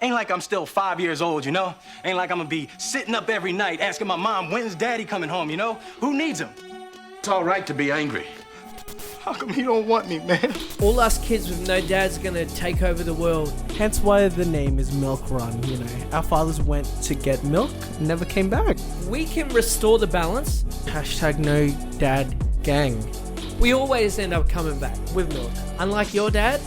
Ain't like I'm still 5 years old, you know? Ain't like I'm gonna be sitting up every night asking my mom, when's daddy coming home, you know? Who needs him? It's all right to be angry. How come he don't want me, man? All us kids with no dads are gonna take over the world. Hence why the name is Milk Run, you know. Our fathers went to get milk, never came back. We can restore the balance. Hashtag no dad gang. We always end up coming back with milk. Unlike your dad,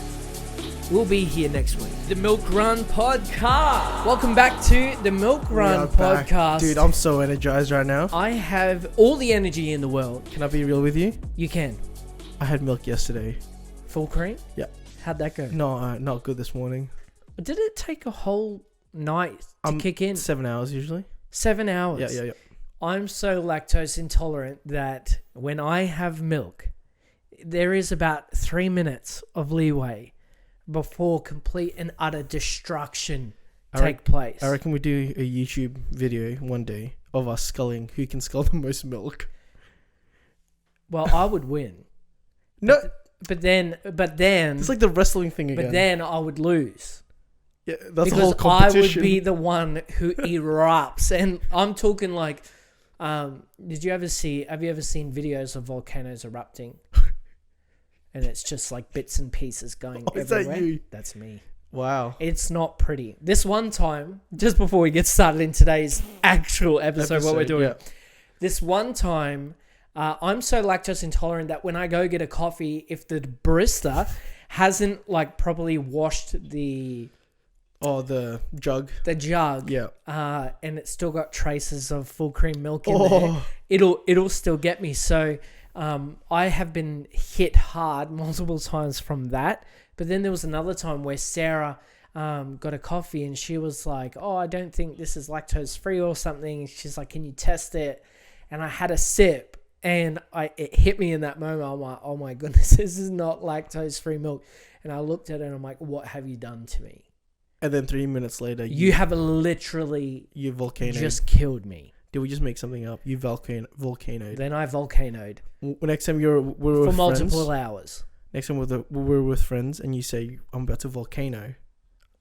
we'll be here next week. The Milk Run Podcast. Welcome back to the Milk Run Podcast. Back. Dude, I'm so energized right now. I have all the energy in the world. Can I be real with you? You can. I had milk yesterday. Full cream? Yeah. How'd that go? No, not good this morning. Did it take a whole night to kick in? 7 hours usually. 7 hours? Yeah. I'm so lactose intolerant that when I have milk, there is about 3 minutes of leeway before complete and utter destruction take place. I reckon we do a YouTube video one day of us sculling who can scull the most milk. Well, I would win. No, but then it's like the wrestling thing again. But then I would lose. Yeah, that's because a whole competition. I would be the one who erupts, and I'm talking like, have you ever seen videos of volcanoes erupting? And it's just like bits and pieces going everywhere. Is that you? That's me. Wow. It's not pretty. This one time, just before we get started in today's actual episode what we're doing. Yeah. This one time, I'm so lactose intolerant that when I go get a coffee, if the barista hasn't like properly washed the jug. The jug. Yeah. And it's still got traces of full cream milk in there, it'll still get me. So I have been hit hard multiple times from that. But then there was another time where Sarah got a coffee and she was like, oh, I don't think this is lactose free or something. She's like, can you test it? And I had a sip and it hit me in that moment. I'm like, oh my goodness, this is not lactose free milk. And I looked at it and I'm like, what have you done to me? And then 3 minutes later, you have literally just killed me. Did we just make something up? You volcanoed. Then I volcanoed. Next time we're with for multiple friends, hours. Next time we're with friends and you say, I'm about to volcano,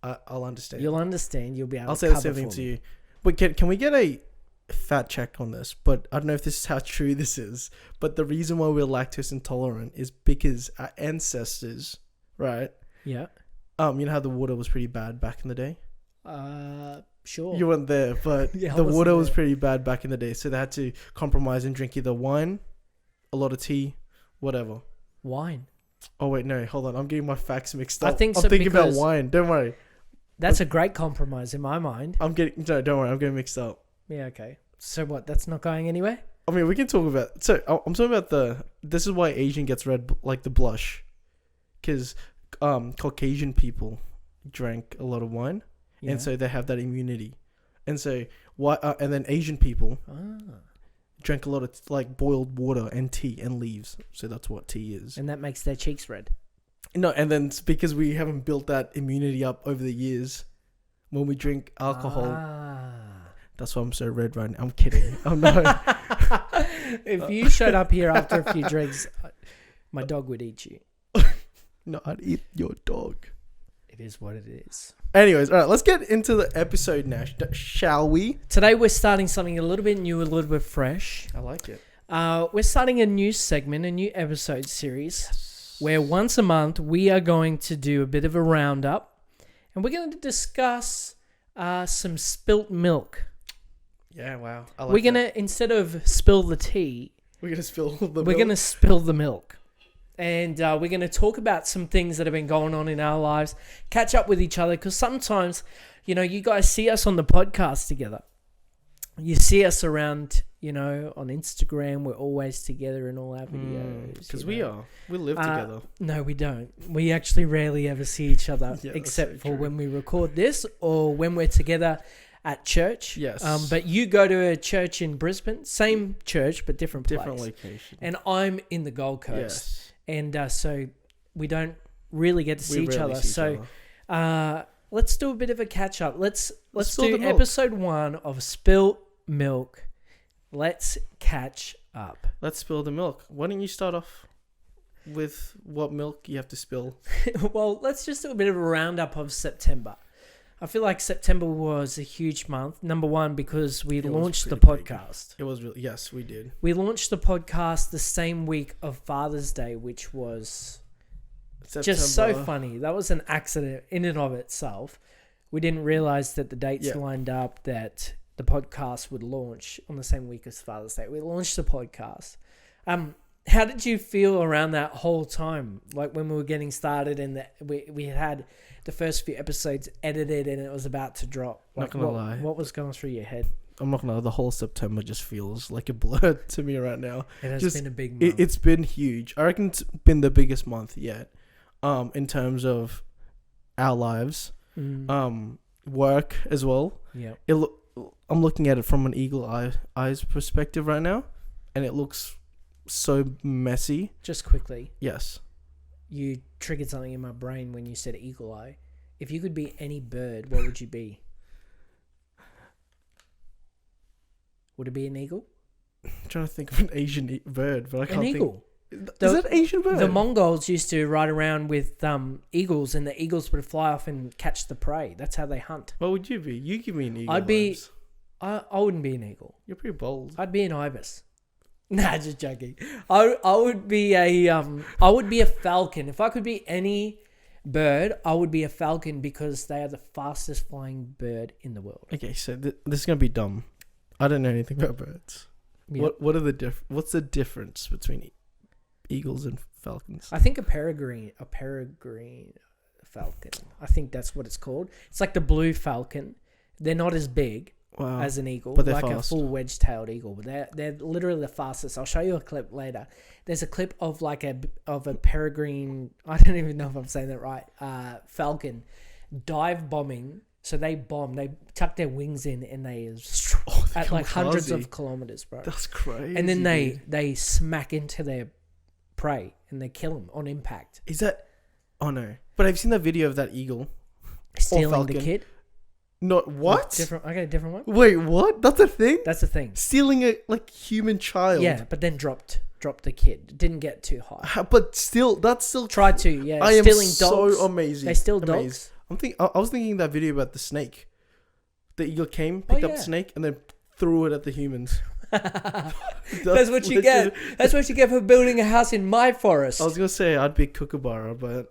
I'll understand. You'll understand. You'll be able I'll to say the same thing to you. But can we get a fact check on this? But I don't know if this is how true this is. But the reason why we're lactose intolerant is because our ancestors, right? Yeah. You know how the water was pretty bad back in the day? Sure. You weren't there, but yeah, the water was pretty bad back in the day. So they had to compromise and drink either wine, a lot of tea, whatever. Wine? Oh, wait, no. Hold on. I'm getting my facts mixed up. I think so. I'm thinking about wine. Don't worry. That's a great compromise in my mind. No, don't worry. I'm getting mixed up. Yeah, okay. So what? That's not going anywhere? I mean, we can talk about... So, I'm talking about this is why Asian gets red, like the blush. Because Caucasian people drank a lot of wine. Yeah. And so they have that immunity. And so, and then Asian people drank a lot of like boiled water and tea and leaves. So that's what tea is. And that makes their cheeks red. No, and then it's because we haven't built that immunity up over the years when we drink alcohol. That's why I'm so red right now. I'm kidding. I'm not. If you showed up here after a few drinks, my dog would eat you. No, I'd eat your dog. It is what it is. Anyways, all right, let's get into the episode now, shall we? Today we're starting something a little bit new, a little bit fresh. I like it. We're starting a new segment, a new episode series, where once a month we are going to do a bit of a roundup, and we're going to discuss some spilt milk. Yeah, wow. We're going to, instead of spill the tea, we're going to spill the milk. We're going to spill the milk. And we're going to talk about some things that have been going on in our lives, catch up with each other, because sometimes, you know, you guys see us on the podcast together. You see us around, you know, on Instagram. We're always together in all our videos. Because we live together. No, we don't. We actually rarely ever see each other, except for when we record this or when we're together at church. Yes. But you go to a church in Brisbane, same church, but different place. Different location. And I'm in the Gold Coast. Yes. And so we don't really get to see each other. Let's do a bit of a catch up. Let's do episode 1 of Spilt Milk. Let's catch up. Let's spill the milk. Why don't you start off with what milk you have to spill? Well, let's just do a bit of a roundup of September. I feel like September was a huge month. Number one, because we launched the pretty big. podcast. It was really, yes, we did. We launched the podcast the same week of Father's Day, which was just so funny. That was an accident in and of itself. We didn't realize that the dates lined up, that the podcast would launch on the same week as Father's Day. We launched the podcast. How did you feel around that whole time? Like when we were getting started and we had the first few episodes edited and it was about to drop. Like, Not gonna lie. What was going through your head? I'm not gonna lie, the whole September just feels like a blur to me right now. It has Just- been a big month. It's been huge. I reckon it's been the biggest month yet. In terms of our lives. Work as well. Yeah. I'm looking at it from an eyes perspective right now, and it looks so messy. Just quickly, Yes. you triggered something in my brain when you said eagle eye. If you could be any bird, what would you be? Would it be an eagle? I'm trying to think of an Asian bird, but I can't An think. eagle. Is that Asian bird? The Mongols used to ride around with eagles, and the eagles would fly off and catch the prey. That's how they hunt. What would you be? You give me an eagle. I'd be- vibes. I wouldn't be an eagle. You're pretty bold. I'd be an ibis. Nah, just joking. I would be a falcon. If I could be any bird, I would be a falcon because they are the fastest flying bird in the world. Okay, so this is gonna be dumb. I don't know anything about birds. Yep. What are the What's the difference between eagles and falcons? I think a peregrine falcon. I think that's what it's called. It's like the blue falcon. They're not as big Wow. as an eagle, But they're like fast. a full wedge-tailed eagle. But they're literally the fastest. I'll show you a clip later. There's a clip of a peregrine. I don't even know if I'm saying that right. Falcon dive bombing. So they tuck their wings in, and they at come like hundreds crazy. of kilometers, bro. That's crazy. And then dude. they smack into their prey and they kill them on impact, Is that? Oh no! But I've seen that video of that eagle. stealing the falcon. kid. Not what? Different. I got a different one. Wait, what? That's a thing? That's the thing. Stealing a human child. Yeah, but then dropped the kid. Didn't get too high. But still, that's still. Tried to, yeah. I am Stealing so dogs. amazing. They steal Amazed. dogs. I was thinking that video about the snake. The eagle came, picked up yeah. the snake, and then threw it at the humans. That's what you get. That's what you get for building a house in my forest. I was gonna say I'd be a kookaburra, but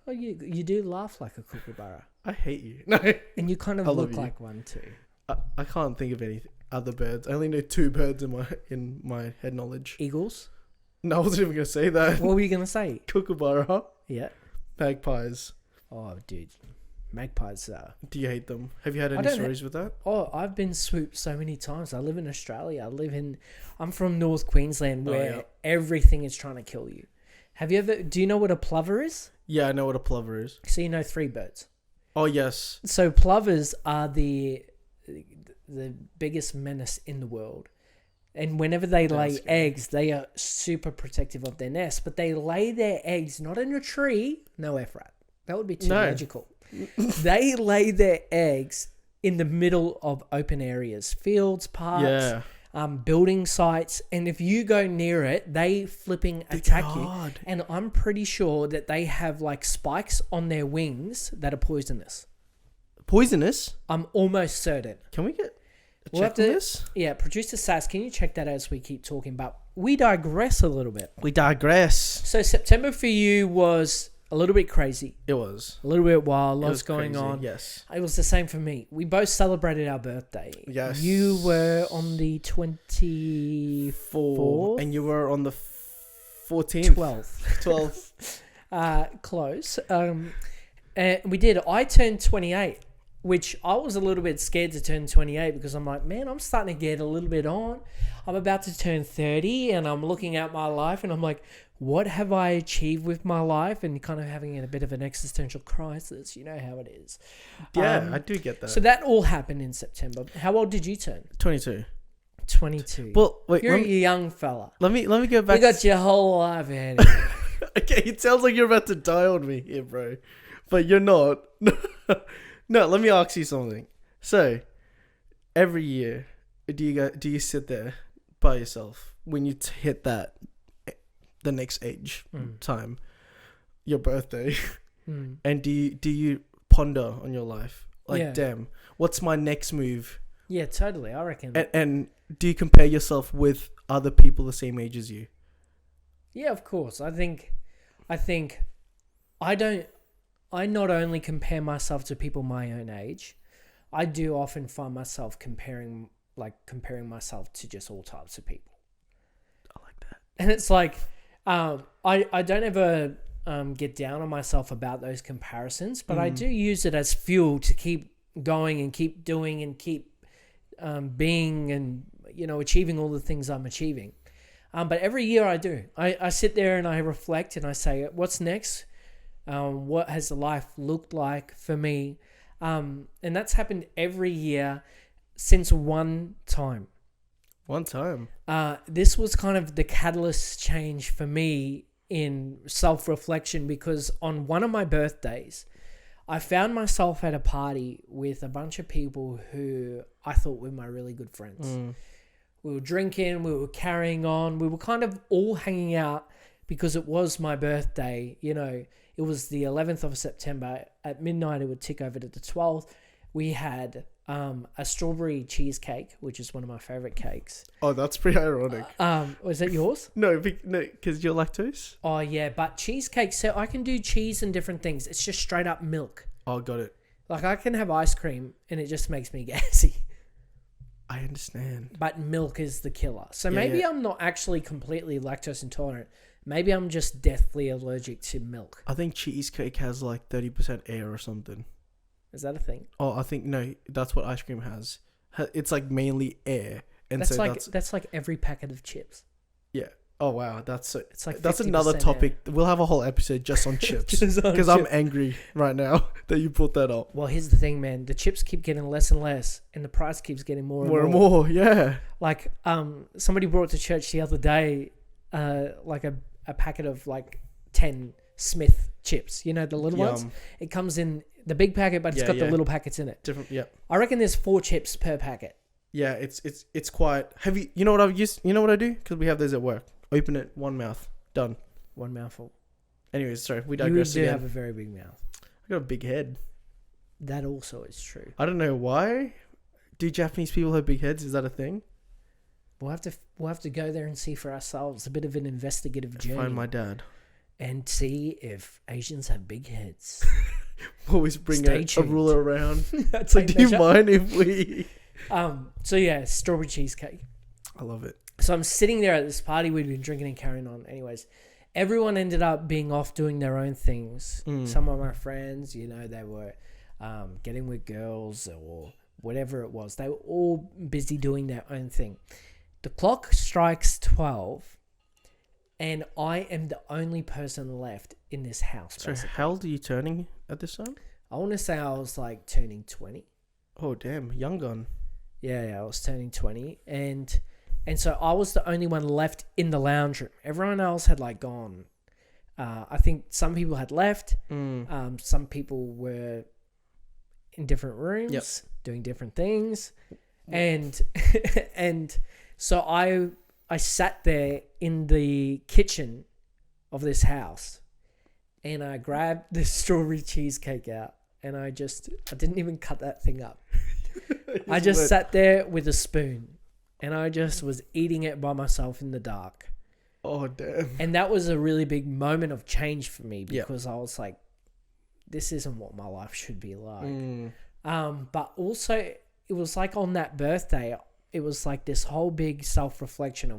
Oh, you do laugh like a kookaburra, I hate you. No, and you kind of I love look you. like one too. I can't think of any other birds. I only know two birds in my head knowledge. Eagles. No, I wasn't even gonna say that. What were you gonna say? Kookaburra, Yeah. magpies. Oh, dude, magpies. Do you hate them? Have you had I any don't stories with that? Oh, I've been swooped so many times. I live in Australia. I'm from North Queensland, where yeah. everything is trying to kill you. Do you know what a plover is? Yeah, I know what a plover is. So you know three birds. Oh yes. So plovers are the biggest menace in the world. And whenever they lay eggs, they are super protective of their nest. But they lay their eggs not in a tree. No effort. That would be too magical. They lay their eggs in the middle of open areas, fields, parks, building sites. And if you go near it, they flipping attack you. And I'm pretty sure that they have like spikes on their wings that are poisonous. Poisonous? I'm almost certain. Can we get a We'll check have to, on this? Yeah, producer Sass, can you check that as we keep talking? But we digress a little bit. We digress. So September for you was a little bit crazy, It was. a little bit wild, It lots was going crazy, on. Yes. It was the same for me. We both celebrated our birthday. Yes. You were on the 24th, And you were on the 14th. 12th. 12th. Close. And we did. I turned 28, which I was a little bit scared to turn 28 because I'm like, man, I'm starting to get a little bit on. I'm about to turn 30 and I'm looking at my life and I'm like, what have I achieved with my life? And kind of having a bit of an existential crisis. You know how it is. Yeah, I do get that. So that all happened in September. How old did you turn? 22. 22. Well, wait. You're a young fella. Let me go back. You got your whole life ahead of you. Okay, it sounds like you're about to die on me here, bro. But you're not. No, let me ask you something. So, every year, do you sit there by yourself when you hit the next age time, your birthday, and do you ponder on your life Like, Yeah. damn, what's my next move? Yeah, totally. I reckon. And do you compare yourself with other people the same age as you? Yeah, of course. I think I don't. I not only compare myself to people my own age, I do often find myself comparing myself to just all types of people. I like that. And it's like, I don't ever get down on myself about those comparisons, but I do use it as fuel to keep going and keep doing and keep being and, achieving all the things I'm achieving. But every year I do. I sit there and I reflect and I say, what's next? What has life looked like for me? And that's happened every year since one time. One time. This was kind of the catalyst change for me in self-reflection, because on one of my birthdays, I found myself at a party with a bunch of people who I thought were my really good friends. We were drinking, we were carrying on, we were kind of all hanging out because it was my birthday. It was the 11th of September. At midnight, it would tick over to the 12th. We had a strawberry cheesecake, which is one of my favorite cakes. Oh, that's pretty ironic. Was that yours? No, because you're lactose? Oh, yeah, but cheesecake, so I can do cheese and different things. It's just straight up milk. Oh, got it. Like, I can have ice cream and it just makes me gassy. I understand. But milk is the killer. So Yeah, maybe yeah. I'm not actually completely lactose intolerant. Maybe I'm just deathly allergic to milk. I think cheesecake has like 30% air or something. Is that a thing? Oh, I think, no, that's what ice cream has. It's like mainly air. And That's so like that's like every packet of chips. yeah. Oh, wow. That's like that's 50% another air. topic. We'll have a whole episode just on chips. Just on Because I'm chips. angry right now that you brought that up. Well, here's the thing, man. The chips keep getting less and less, and the price keeps getting more and More more. and more, yeah. Like, somebody brought to church the other day, like a packet of like 10 Smith chips. The little ones. Yum. It comes in the big packet, but it's Yeah, got the yeah. little packets in it. Different, yeah. I reckon there's 4 chips per packet. Yeah, it's quite. Have you? You know what I've used? You know what I do? Because we have those at work. Open it, one mouth, done. One mouthful. Anyways, sorry, we You digress do again. have a very big mouth. I got a big head. That also is true. I don't know why. Do Japanese people have big heads? Is that a thing? We'll have to go there and see for ourselves. A bit of an investigative journey. Find my dad. And see if Asians have big heads. Always bring Stay a tuned. ruler around. Tape So do you measure. mind if we? So yeah, strawberry cheesecake. I love it. So I'm sitting there at this party we'd been drinking and carrying on. Anyways, everyone ended up being off doing their own things. Some of my friends, they were getting with girls or whatever it was. They were all busy doing their own thing. The clock strikes 12 and I am the only person left in this house. So basically. how old are you turning at this time? I want to say I was like turning 20. Oh damn, young gun. Yeah, I was turning 20, and so I was the only one left in the lounge room. Everyone else had like gone. I think some people had left. Some people were in different rooms doing different things, and and so I sat there in the kitchen of this house, and I grabbed the strawberry cheesecake out, and I didn't even cut that thing up. I just sat there with a spoon and I just was eating it by myself in the dark. Oh damn. And that was a really big moment of change for me Yeah. because I was like, this isn't what my life should be like. But also it was like on that birthday, it was like this whole big self-reflection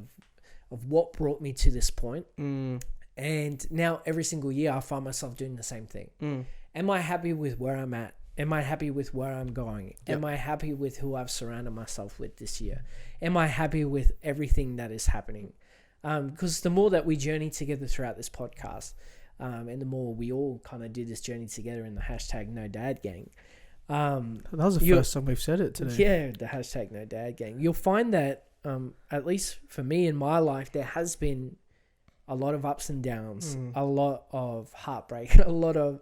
of what brought me to this point. And now every single year I find myself doing the same thing. Am I happy with where I'm at? Am I happy with where I'm going? Yep. Am I happy with who I've surrounded myself with this year? Am I happy with everything that is happening? Because the more that we journey together throughout this podcast, and the more we all kind of do this journey together in the hashtag No Dad Gang. That was the first time we've said it today. Yeah, the hashtag No Dad Gang. You'll find that, at least for me in my life, there has been a lot of ups and downs, a lot of heartbreak, a lot of,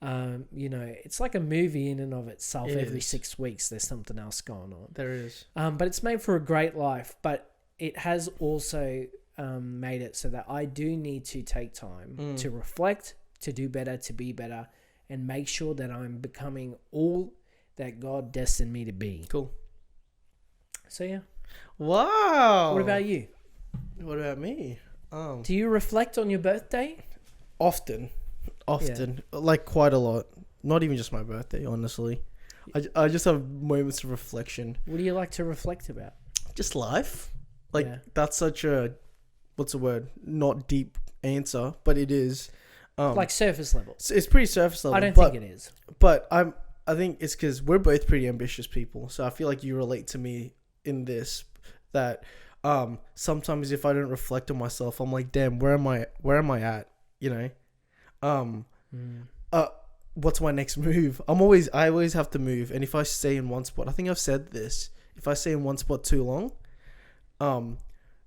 it's like a movie in and of itself. Every 6 weeks, there's something else going on. There is. But it's made for a great life. But it has also made it so that I do need to take time to reflect, to do better, to be better, and make sure that I'm becoming all that God destined me to be. Cool. So yeah. Wow. What about you? What about me? Do you reflect on your birthday? Often, like quite a lot. Not even just my birthday, honestly. I just have moments of reflection. What do you like to reflect about? Just life. Like that's such a, what's the word? Not deep answer, but it is. Like surface level. It's pretty surface level. I don't think it is. But I think it's because we're both pretty ambitious people, so I feel like you relate to me in this. That sometimes if I don't reflect on myself, I'm like, damn, where am I at? You know, what's my next move? I always have to move, and if I stay in one spot, I think I've said this. If I stay in one spot too long,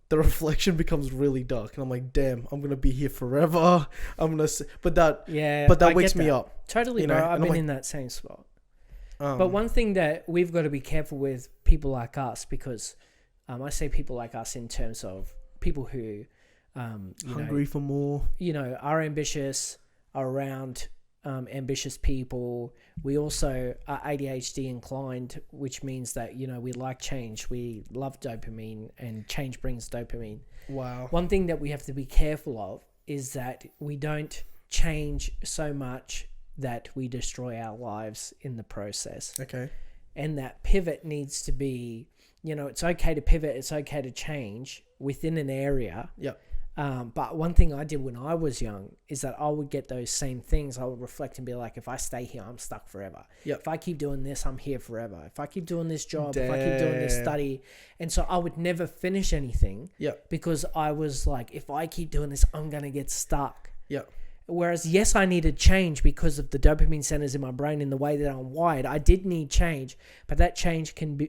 the reflection becomes really dark, and I'm like, damn, I'm gonna be here forever. But that wakes me up. Totally, you know? bro. I've been like, in that same spot. But one thing that we've got to be careful with people like us, because I say people like us in terms of people who hungry for more. You know, are ambitious, are around ambitious people. We also are ADHD inclined, which means that, you know, we like change. We love dopamine, and change brings dopamine. Wow. One thing that we have to be careful of is that we don't change so much that we destroy our lives in the process. Okay. And that pivot needs to be, you know, it's okay to pivot, it's okay to change within an area. Yep. But one thing I did when I was young is that I would get those same things. I would reflect and be like, if I stay here, I'm stuck forever. Yep. If I keep doing this, I'm here forever. If I keep doing this job, if I keep doing this study. And so I would never finish anything. Yep. Because I was like, if I keep doing this, I'm going to get stuck. Yep. Whereas, yes, I needed change because of the dopamine centers in my brain and the way that I'm wired. I did need change, but that change can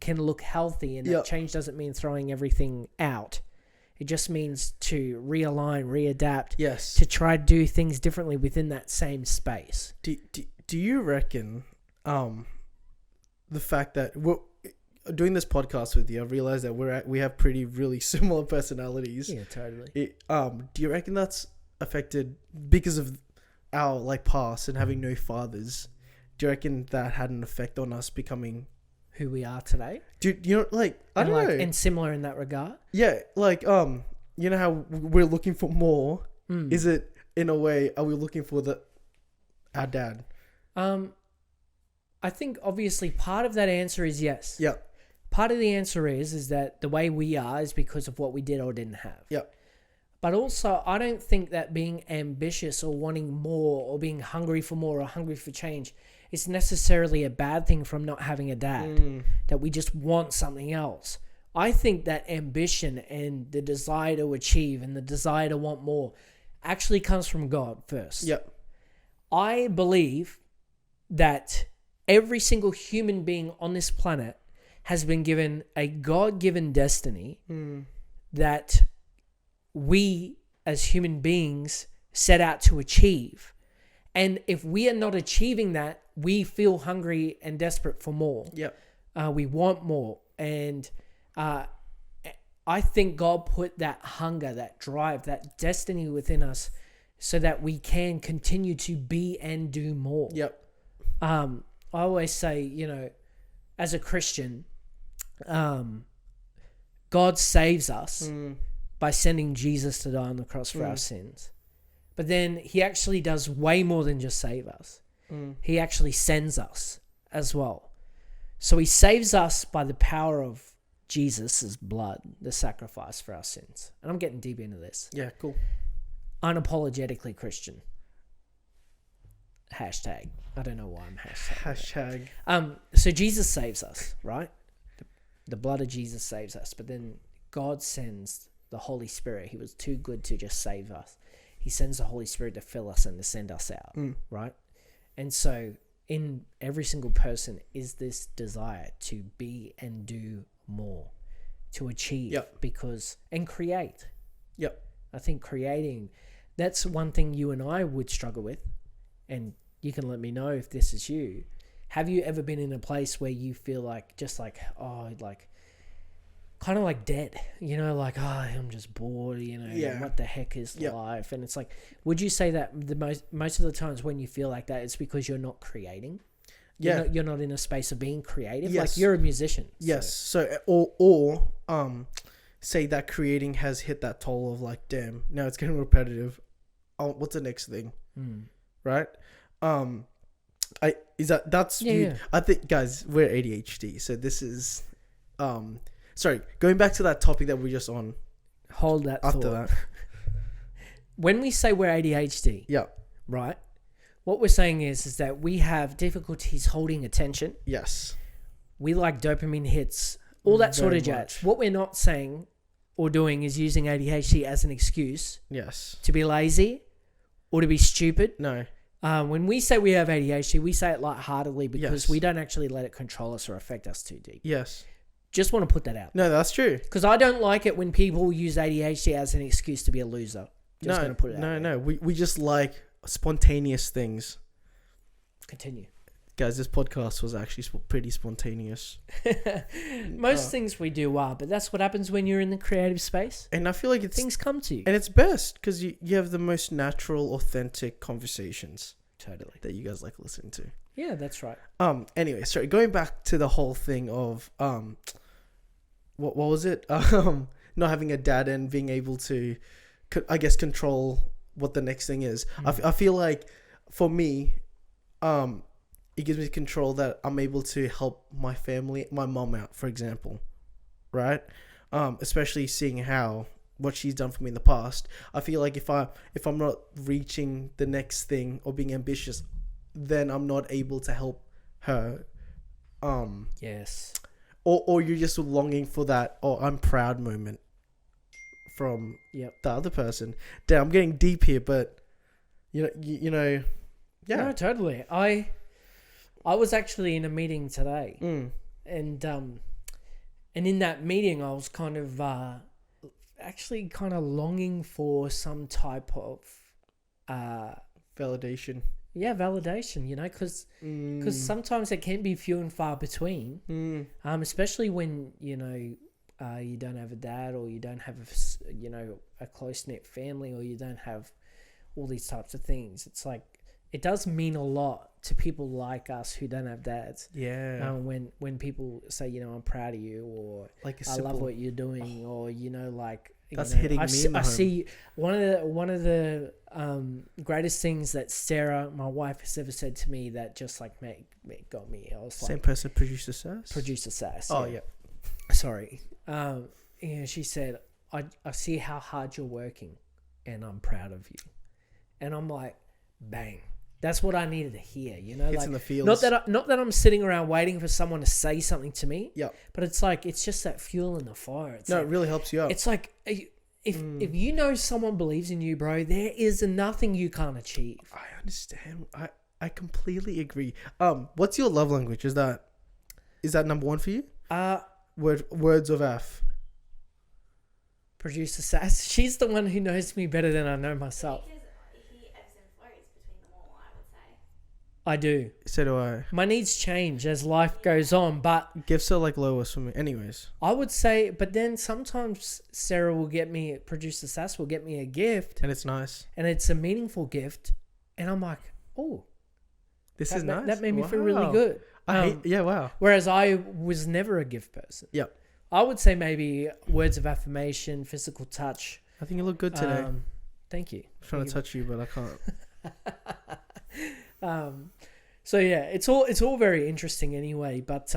look healthy, and that change doesn't mean throwing everything out. It just means to realign, readapt, to try to do things differently within that same space. Do you reckon the fact that we're doing this podcast with you, I realized that we have really similar personalities. Yeah, totally. Do you reckon that's affected because of our like past and having no fathers? Do you reckon that had an effect on us becoming who we are today? Do you know, like, I don't know, and similar in that regard? Yeah, like you know how we're looking for more? Is it, in a way, are we looking for our dad? I think obviously part of that answer is yes. Yeah. Part of the answer is that the way we are is because of what we did or didn't have. Yeah. But also, I don't think that being ambitious or wanting more or being hungry for more or hungry for change is necessarily a bad thing from not having a dad, that we just want something else. I think that ambition and the desire to achieve and the desire to want more actually comes from God first. Yep. I believe that every single human being on this planet has been given a God-given destiny that we as human beings set out to achieve. And if we are not achieving that, we feel hungry and desperate for more. Yep. We want more. And I think God put that hunger, that drive, that destiny within us so that we can continue to be and do more. Yep. I always say, you know, as a Christian, God saves us by sending Jesus to die on the cross for our sins. But then he actually does way more than just save us. He actually sends us as well. So he saves us by the power of Jesus' blood, the sacrifice for our sins. And I'm getting deep into this. Yeah, cool. Unapologetically Christian. Hashtag. I don't know why I'm hashtag. So Jesus saves us, right? The blood of Jesus saves us. But then God sends the Holy Spirit. He was too good to just save us. He sends the Holy Spirit to fill us and to send us out, right? And so in every single person is this desire to be and do more, to achieve, and create. Yep. I think creating, that's one thing you and I would struggle with, and you can let me know if this is you. Have you ever been in a place where you feel like, just like, oh, like, kind of like dead, you know, like, oh, I'm just bored, you know, what the heck is life? And it's like, would you say that the most of the times when you feel like that, it's because you're not creating? Yeah. You're not in a space of being creative. Yes. Like, you're a musician. Yes. So or say that creating has hit that toll of like, damn, now it's getting repetitive. Oh, what's the next thing? Right? That's Yeah, you. yeah. I think, guys, we're ADHD, so this is sorry, going back to that topic that we're just on Hold that after thought. that. When we say we're ADHD, Yeah. right? What we're saying is that we have difficulties holding attention. Yes. We like dopamine hits, all that sort Very of jazz. much. What we're not saying or doing is using ADHD as an excuse Yes. to be lazy or to be stupid. No. When we say we have ADHD, we say it lightheartedly because Yes. we don't actually let it control us or affect us too deep. Yes. Just want to put that out. No, that's true. Because I don't like it when people use ADHD as an excuse to be a loser. Just going to put it out there. No. We just like spontaneous things. Continue. Guys, this podcast was actually pretty spontaneous. Most things we do are, but that's what happens when you're in the creative space. And I feel like it's Things come to you. and it's best because you have the most natural, authentic conversations Totally. that you guys like listening to. Yeah, that's right. Anyway, sorry, going back to the whole thing of what was it? Not having a dad and being able to, I guess, control what the next thing is. I feel like for me, it gives me control that I'm able to help my family, my mom out, for example, right? Especially seeing what she's done for me in the past. I feel like if I'm not reaching the next thing or being ambitious, then I'm not able to help her. Yes. Or you're just longing for that I'm proud moment from Yep. the other person. Damn, I'm getting deep here, but you know, yeah. No, totally. I was actually in a meeting today, and in that meeting, I was kind of actually kind of longing for some type of Validation. validation. Because sometimes it can be few and far between. Especially when you don't have a dad, or you don't have a close knit family, or you don't have all these types of things. It's like it does mean a lot to people like us who don't have dads. Yeah. When people say, I'm proud of you, or Like a I love simple- what you're doing, or like That's hitting me in the I home. see one of the greatest things that Sarah, my wife, has ever said to me that just like got me. I was Same like, person, producer says. producer Sass. Oh yeah. Sorry. She said, I see how hard you're working, and I'm proud of you. And I'm like, bang. That's what I needed to hear, It's like, in the feels. not that I'm sitting around waiting for someone to say something to me. Yeah. But it's like, it's just that fuel in the fire. It's No, like, it really helps you out. it's like, if you know someone believes in you, bro, there is nothing you can't achieve. I understand. I completely agree. What's your love language? Is that number one for you? Words of F. Producer Sass, she's the one who knows me better than I know myself. Because he ebbs and flows between them all, I would say. I do. So do I. My needs change as life goes on, but Gifts are like lowest for me. Anyways. I would say, but then sometimes Sarah will get me, Producer Sass will get me a gift, And it's nice. and it's a meaningful gift, and I'm like, oh, This is nice. that made me feel really Wow. good. Yeah, wow. Whereas I was never a gift person. Yep. I would say maybe words of affirmation, physical touch. I think you look good today. Thank you. I'm trying to touch you, but I can't. So yeah, it's all very interesting anyway. But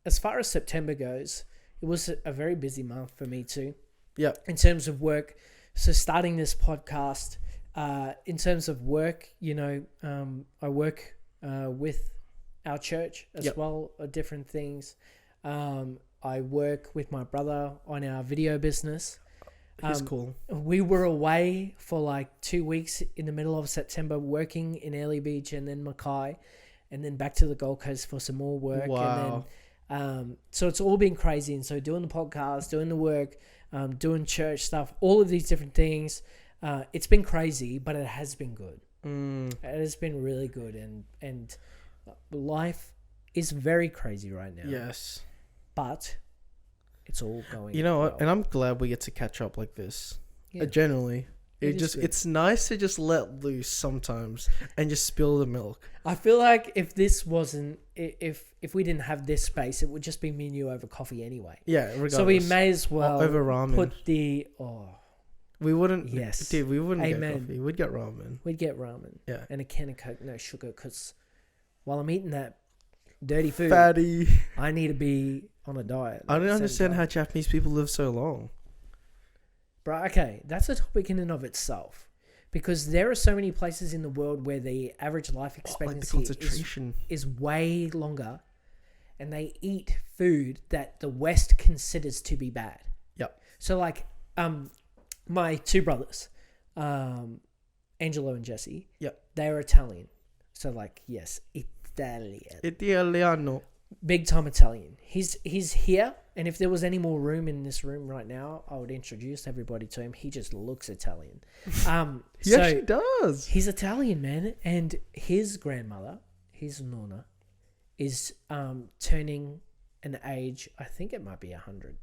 as far as September goes, it was a very busy month for me too. Yeah. In terms of work, so starting this podcast, in terms of work, I work with our church as Yep. well, different things. I work with my brother on our video business. He's cool. We were away for like 2 weeks in the middle of September, working in Airlie Beach and then Mackay, and then back to the Gold Coast for some more work. Wow. And then, so it's all been crazy. And so doing the podcast, doing the work, doing church stuff, all of these different things, it's been crazy, but it has been good. It has been really good. And life is very crazy right now. Yes. But it's all going You know what? well. And I'm glad we get to catch up like this. Yeah. Generally. It is good. It's nice to just let loose sometimes and just spill the milk. I feel like if this wasn't, if we didn't have this space, it would just be me and you over coffee anyway. Yeah, regardless. So we may as well over ramen. put the We wouldn't. Yes. Dude, we wouldn't Amen. get coffee. We'd get ramen. We'd get ramen. Yeah. And a can of Coke, no sugar, because while I'm eating that dirty food, Fatty. I need to be on a diet. I don't understand how Japanese people live so long. Bro, okay, that's a topic in and of itself. Because there are so many places in the world where the average life Like the expectancy concentration. is way longer, and they eat food that the West considers to be bad. Yep. So like, my two brothers, Angelo and Jesse. Yep. They're Italian. So like, yes, Italian. Italiano. Big time Italian. He's here, and if there was any more room in this room right now, I would introduce everybody to him. He just looks Italian. He actually does. He's Italian, man, and his grandmother, his nonna, is turning an age. I think it might be 100.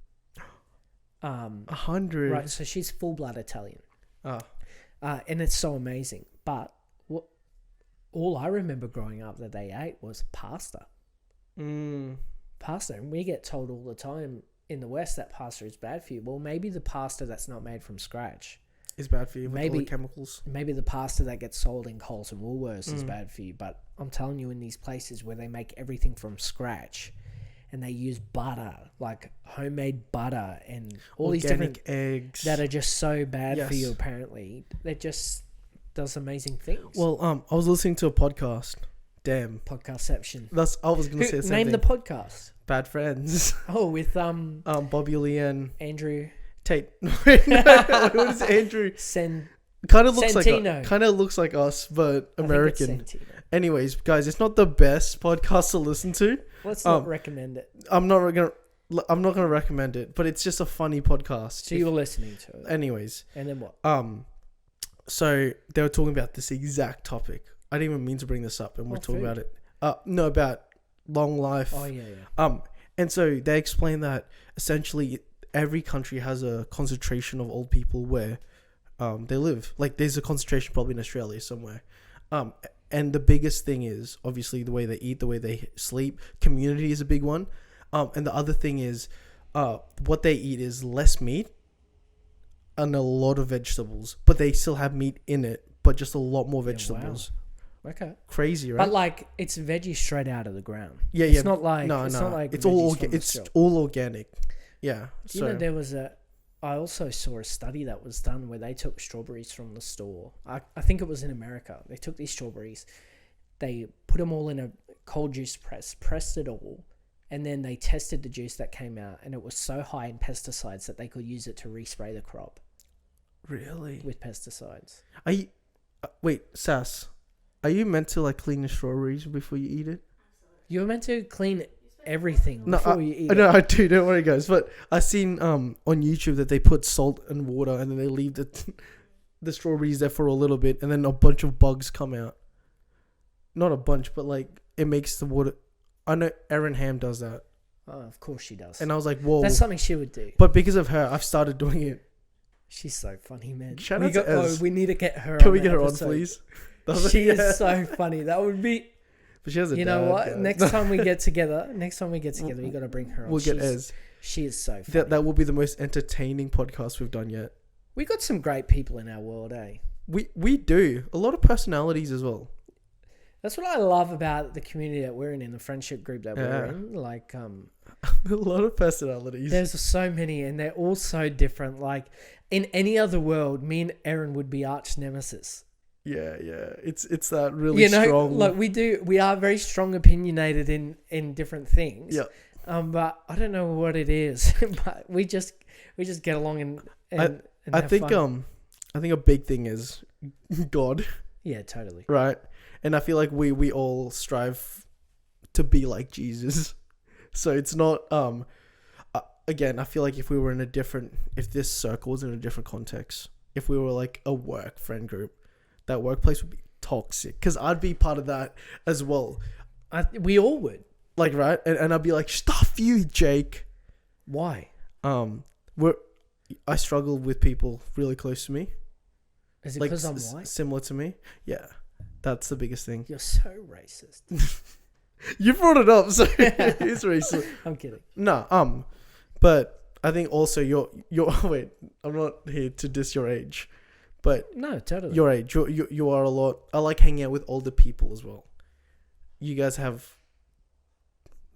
100. Right, so she's full blood Italian. Oh. And it's so amazing. But all I remember growing up that they ate was pasta. Pasta. And we get told all the time in the West that pasta is bad for you. Well, maybe the pasta that's not made from scratch Is bad for you with all Maybe- the chemicals. maybe the pasta that gets sold in Coles and Woolworths is bad for you. But I'm telling you, in these places where they make everything from scratch and they use butter, like homemade butter and all these different eggs that are just so bad for Yes. you, apparently. That just does amazing things. Well, I was listening to a podcast. Damn. Podcastception. I was gonna say the same Name thing. the podcast. Bad Friends. Oh, with Bobby Lee and Andrew Tate. What is Andrew? Sen. Kind of looks Santino. looks like us, but I think American. it's Santino. Anyways, guys, it's not the best podcast to listen to. Let's not recommend it. I'm not gonna recommend it, but it's just a funny podcast. So you were listening to it, Anyways, and then what? so they were talking about this exact topic. I didn't even mean to bring this up, and we're talking food? about it. No, about long life. Oh yeah. And so they explain that essentially every country has a concentration of old people where they live. Like there's a concentration probably in Australia somewhere. And the biggest thing is obviously the way they eat, the way they sleep. Community is a big one. And the other thing is what they eat is less meat and a lot of vegetables, but they still have meat in it, but just a lot more vegetables. Okay. Crazy, right? But like, it's veggie straight out of the ground. Yeah, It's yeah. not like no, it's no. not like It's all veggies from the it's shop. all organic. Yeah. Do you know there was I also saw a study that was done where they took strawberries from the store. I think it was in America. They took these strawberries, they put them all in a cold juice press, pressed it all, and then they tested the juice that came out, and it was so high in pesticides that they could use it to respray the crop Really? with pesticides. Are you, wait, Sass, are you meant to like clean the strawberries before you eat it? You're meant to clean everything No, before you eat I know it. I do. Don't worry, guys. But I seen on YouTube that they put salt and water, and then they leave the strawberries there for a little bit, and then a bunch of bugs come out. Not a bunch, but like it makes the water. I know Erin Ham does that, Oh, of course she does. and I was like, whoa. That's something she would do. But because of her, I've started doing it. She's so funny, man. Shout we out to Ez. we need to get her. Can on we the get her episode. on, please? She Yeah. is so funny. That would be. But she has a You know dad, what? guys. Next time we get together, you got to bring her on. We'll get She's- Ez. She is so funny. That will be the most entertaining podcast we've done yet. We got some great people in our world, eh? We do a lot of personalities as well. That's what I love about the community that we're in the friendship group that we're Yeah. in. Like, A lot of personalities. there's so many, and they're all so different. Like, in any other world, me and Erin would be arch nemesis. Yeah. It's that really strong. like we are very strong, opinionated in different things. Yeah. But I don't know what it is. But we just get along and I have think fun. I think a big thing is God, Yeah, totally. right? And I feel like we all strive to be like Jesus. So it's not again, I feel like if this circle was in a different context, if we were like a work friend group, that workplace would be toxic because I'd be part of that as well. We all would. Like, right? And I'd be like, stuff you, Jake. Why? I struggle with people really close to me. Is it like because I'm white? similar to me. Yeah, that's the biggest thing. You're so racist. You brought it up, so it's racist. I'm kidding. No, but I think also you're wait, I'm not here to diss your age, but No, totally. your age, you are a lot. I like hanging out with older people as well. You guys have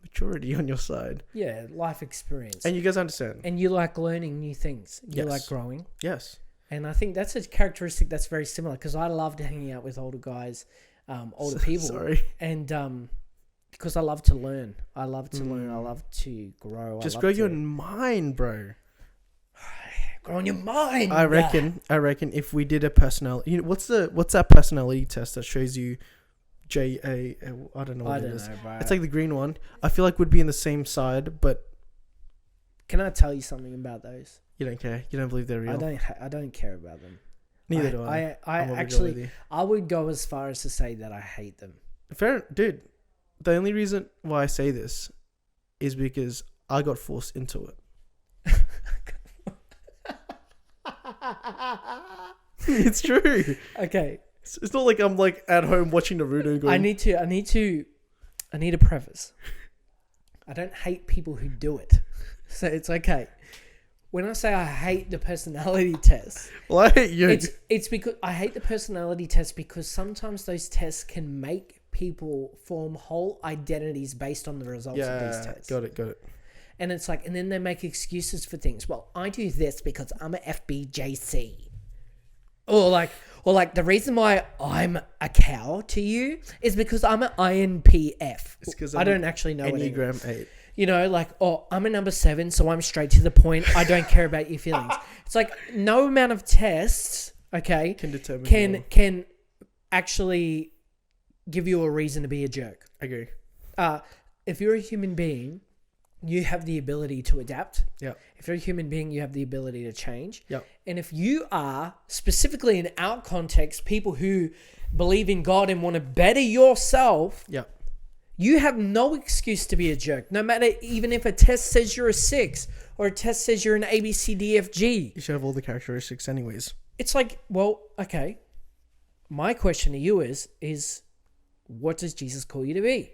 maturity on your side, Yeah, life experience. and you guys understand. And you like learning new things. You Yes. like growing. Yes, And I think that's a characteristic that's very similar because I loved hanging out with older guys, older people. Sorry, And because I love to learn. I love to learn. I love to grow. just I love grow to your mind, bro. grow in your mind. I reckon if we did a personality, what's that personality test that shows you I don't know what I it don't is. know, bro. It's like the green one. I feel like we'd be in the same side, but Can I tell you something about those? you don't care. You don't believe they're real. I don't care about them. Neither do I. I I'm over it with actually, you. I would go as far as to say that I hate them. Fair, dude. The only reason why I say this is because I got forced into it. It's true. Okay, It's not like I'm like at home watching Naruto and going. I need a preface. I don't hate people who do it, so it's okay. When I say I hate the personality test, Well, I hate you. it's because I hate the personality test because sometimes those tests can make people form whole identities based on the results of these Yeah, tests. got it. And it's like, and then they make excuses for things. Well, I do this because I'm a FBJC. Or like the reason why I'm a cow to you is because I'm an INPF. It's 'cause I I'm don't actually know what it is. Enneagram 8. You know, like, oh, I'm a number 7, so I'm straight to the point. I don't care about your feelings. It's like no amount of tests, okay, Can determine. can actually give you a reason to be a jerk. I agree. If you're a human being, you have the ability to adapt. Yeah. If you're a human being, you have the ability to change. Yeah. And if you are, specifically in our context, people who believe in God and want to better yourself, Yeah. you have no excuse to be a jerk. No matter, even if a test says you're a 6 or a test says you're an ABCDFG. You should have all the characteristics, anyways. It's like, well, okay. My question to you is what does Jesus call you to be?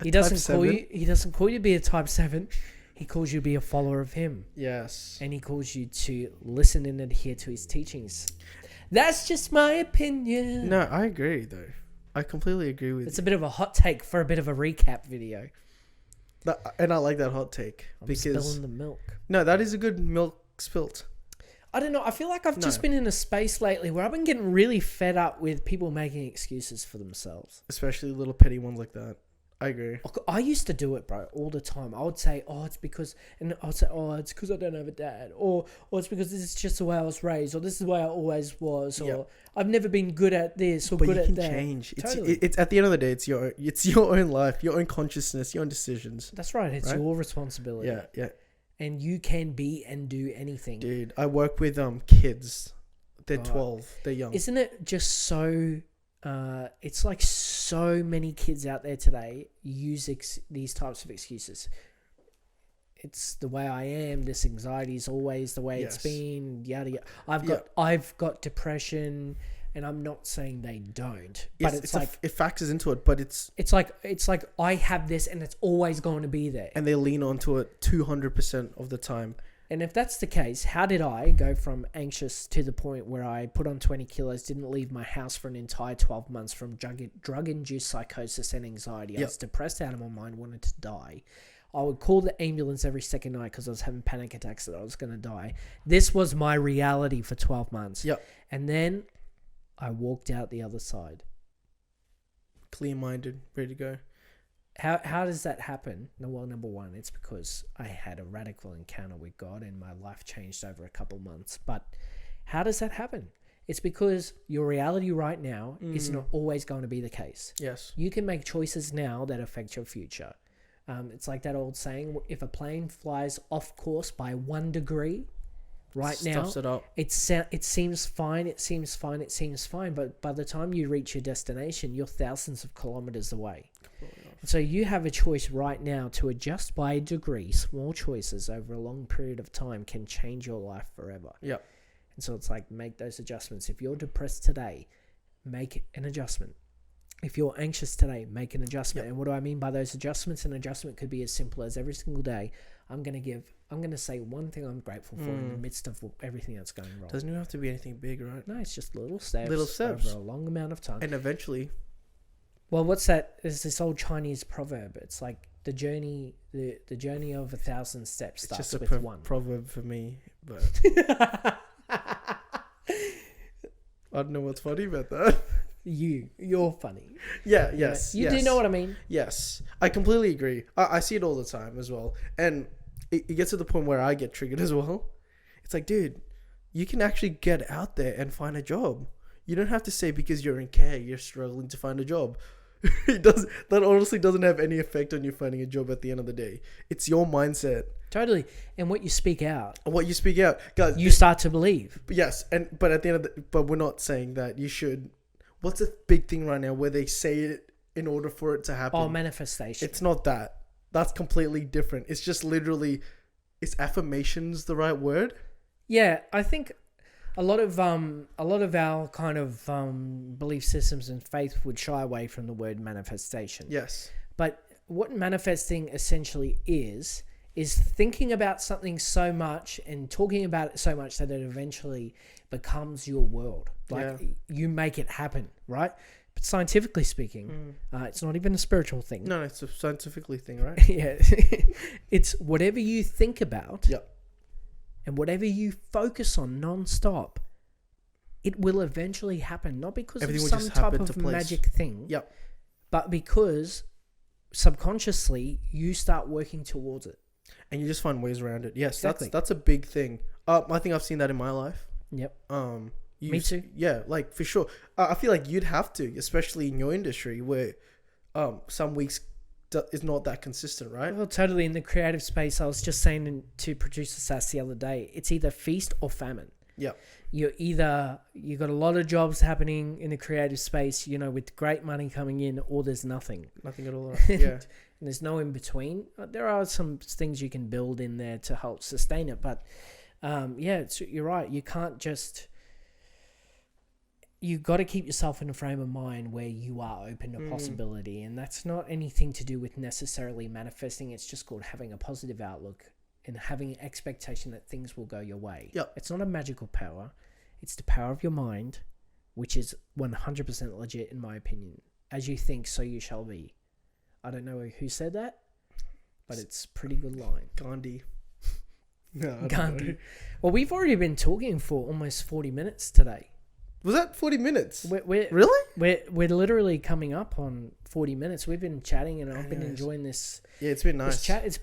He doesn't call 7? you. He doesn't call you to be a type 7. He calls you to be a follower of him, Yes. and he calls you to listen and adhere to his teachings. That's just my opinion. No, I agree though. I completely agree with It's a bit of a hot take for a bit of a recap video. that, and I like that hot take I'm because spilling the milk. no, that is a good milk spilt. I don't know. I feel like I've just been in a space lately where I've been getting really fed up with people making excuses for themselves. Especially little petty ones like that. I agree. I used to do it, bro, all the time. I would say, oh, it's because, and I would say, oh, it's because I don't have a dad, or it's because this is just the way I was raised, or this is the way I always was, or Yep. I've never been good at this or But good you at can that. change. Totally. It's at the end of the day, it's your own life, your own consciousness, your own decisions. That's right. It's Right? your responsibility. Yeah. And you can be and do anything. Dude, I work with kids. They're Right. 12. They're young. Isn't it just so... it's like so many kids out there today use these types of excuses. It's the way I am. This anxiety is always the way it's Yes. been. Yada yada. I've got depression, and I'm not saying they don't. But Yes, it's like it factors into it, but it's it's like I have this, and it's always going to be there. and they lean onto it 200% of the time. And if that's the case, how did I go from anxious to the point where I put on 20 kilos, didn't leave my house for an entire 12 months from drug-induced psychosis and anxiety? I Yep. was depressed out of my mind, wanted to die. I would call the ambulance every second night because I was having panic attacks that I was going to die. This was my reality for 12 months. Yep. And then I walked out the other side. Clear-minded, ready to go. How does that happen? Well, number one, it's because I had a radical encounter with God and my life changed over a couple months. But how does that happen? It's because your reality right now is not always going to be the case. Yes. You can make choices now that affect your future. It's like that old saying, if a plane flies off course by 1 degree, right now, Stuffs it up. it seems fine, but by the time you reach your destination, you're thousands of kilometers away. So you have a choice right now to adjust by a degree. Small choices over a long period of time can change your life forever. Yep. And so it's like, make those adjustments. If you're depressed today, make an adjustment. If you're anxious today, make an adjustment. And what do I mean by those adjustments? An adjustment could be as simple as every single day, I'm going to say one thing I'm grateful for in the midst of everything that's going wrong. Doesn't even have to be anything big, right? No, it's just little steps. Over a long amount of time. And eventually, well, what's that? There's this old Chinese proverb. It's like the journey of 1,000 steps it's starts just with a one. proverb for me, but I don't know what's funny about that. You're funny. Yeah, yes. You yes. do know what I mean? Yes. I completely agree. I see it all the time as well. And it gets to the point where I get triggered as well. It's like, dude, you can actually get out there and find a job. You don't have to say because you're in care, you're struggling to find a job. That honestly doesn't have any effect on you finding a job at the end of the day. It's your mindset. Totally. And what you speak out. What you speak out. Guys, you start to believe. Yes. But at the end of but we're not saying that you should. What's a big thing right now where they say it in order for it to happen? Oh, manifestation. It's not that. That's completely different. It's just literally, is affirmations the right word? Yeah, I think a lot of our kind of belief systems and faith would shy away from the word manifestation. Yes. But what manifesting essentially is thinking about something so much and talking about it so much that it eventually becomes your world. Like you make it happen, right? But scientifically speaking, it's not even a spiritual thing. No, it's a scientifically thing, right? Yeah. It's whatever you think about and whatever you focus on non-stop, it will eventually happen. Not because Everything of will some just type happen of to place. magic thing, but because subconsciously you start working towards it. And you just find ways around it. Yes, Exactly. that's a big thing. I think I've seen that in my life. Yep. Me too. Yeah, like for sure. I feel like you'd have to, especially in your industry where some weeks is not that consistent, right? Well, totally. In the creative space, I was just saying to producer Sass the other day, it's either feast or famine. Yeah. You got a lot of jobs happening in the creative space, with great money coming in, or there's nothing. Nothing at all. Yeah. And there's no in between. There are some things you can build in there to help sustain it, but you're right. You can't just. You got to keep yourself in a frame of mind where you are open to possibility, and that's not anything to do with necessarily manifesting. It's just called having a positive outlook and having an expectation that things will go your way. Yep. It's not a magical power. It's the power of your mind, which is 100% legit in my opinion. As you think, so you shall be. I don't know who said that, but it's a pretty good line. Gandhi. No, I don't Gandhi. know. Well, we've already been talking for almost 40 minutes today. Was that 40 minutes? We're Really? We're literally coming up on 40 minutes. We've been chatting, and I've been enjoying this. Yeah, it's been nice. This chat. It's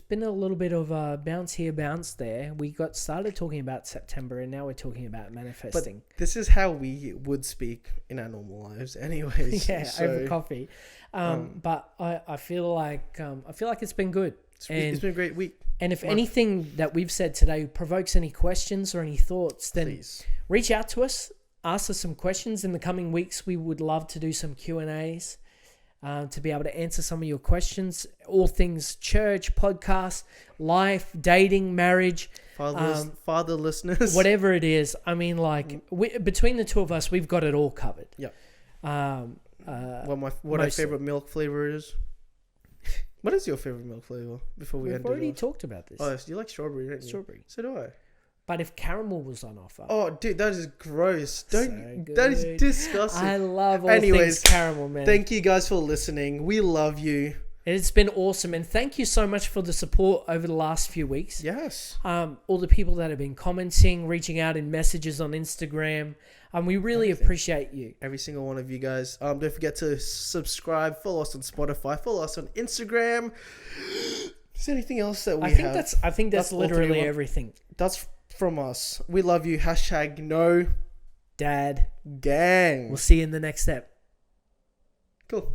been a little bit of a bounce here, bounce there. We got started talking about September, and now we're talking about manifesting. But this is how we would speak in our normal lives, anyways. Yeah, over coffee. But I feel like it's been good. It's been a great week. And if anything that we've said today provokes any questions or any thoughts, then Please reach out to us. Ask us some questions in the coming weeks. We would love to do some Q&As to be able to answer some of your questions. All things church, podcast, life, dating, marriage. Father listeners. Whatever it is. I mean, between the two of us, we've got it all covered. Yeah. What our favorite milk flavor is. What is your favorite milk flavor? Before we end We've already it off? talked about this. Oh, yes, you like strawberry, don't you? Strawberry. So do I. But if caramel was on offer. Oh, dude, that is gross. So That is good. disgusting. I love all things caramel, man. Thank you guys for listening. We love you. It's been awesome, and thank you so much for the support over the last few weeks. Yes. All the people that have been commenting, reaching out in messages on Instagram, we really appreciate you. Every single one of you guys. Don't forget to subscribe. Follow us on Spotify. Follow us on Instagram. Is there anything else that we have? I think that's literally everything. That's from us. We love you. # no Dad gang. We'll see you in the next step. Cool.